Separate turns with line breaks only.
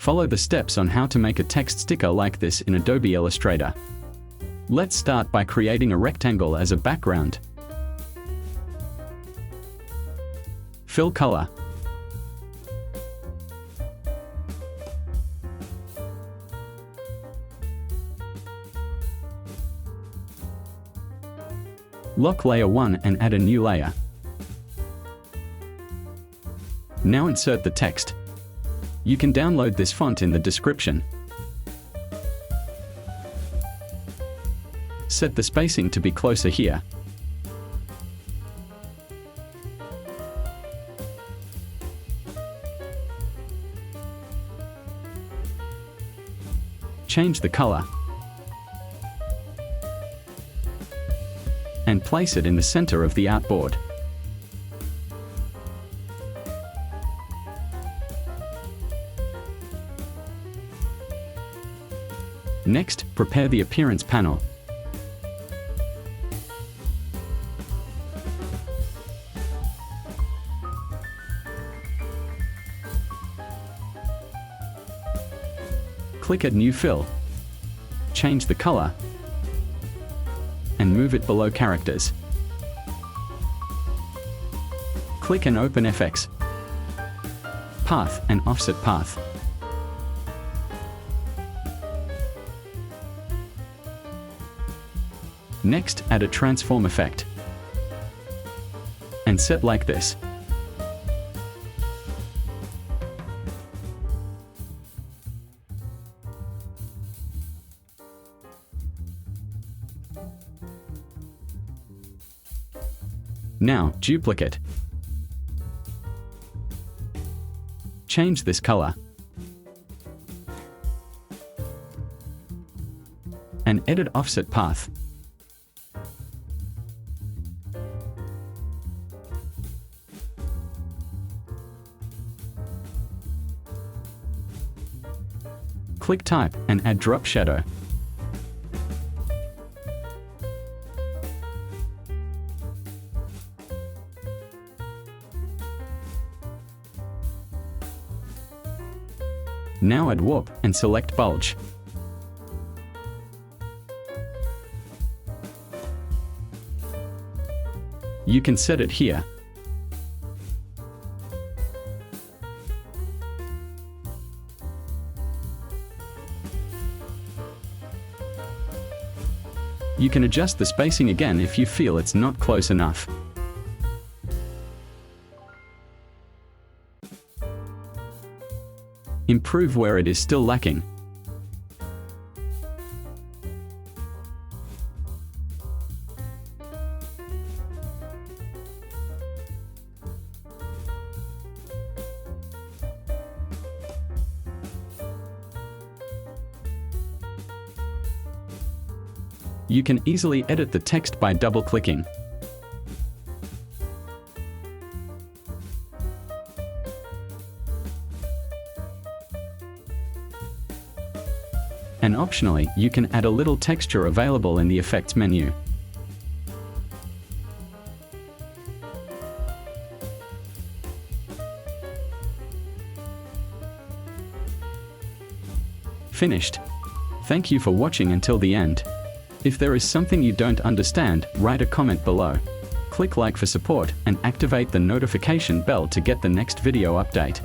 Follow the steps on how to make a text sticker like this in Adobe Illustrator. Let's start by creating a rectangle as a background. Fill color. Lock layer 1 and add a new layer. Now insert the text. You can download this font in the description. Set the spacing to be closer here. Change the color. And place it in the center of the artboard. Next, prepare the appearance panel. Click Add New Fill. Change the color and move it below characters. Click and open FX, Path and Offset Path. Next, add a transform effect and set like this. Now, duplicate. Change this color. And edit offset path. Click Type and add drop shadow. Now add warp and select bulge. You can set it here. You can adjust the spacing again if you feel it's not close enough. Improve where it is still lacking. You can easily edit the text by double-clicking. And optionally, you can add a little texture available in the Effects menu. Finished. Thank you for watching until the end. If there is something you don't understand, write a comment below. Click like for support and activate the notification bell to get the next video update.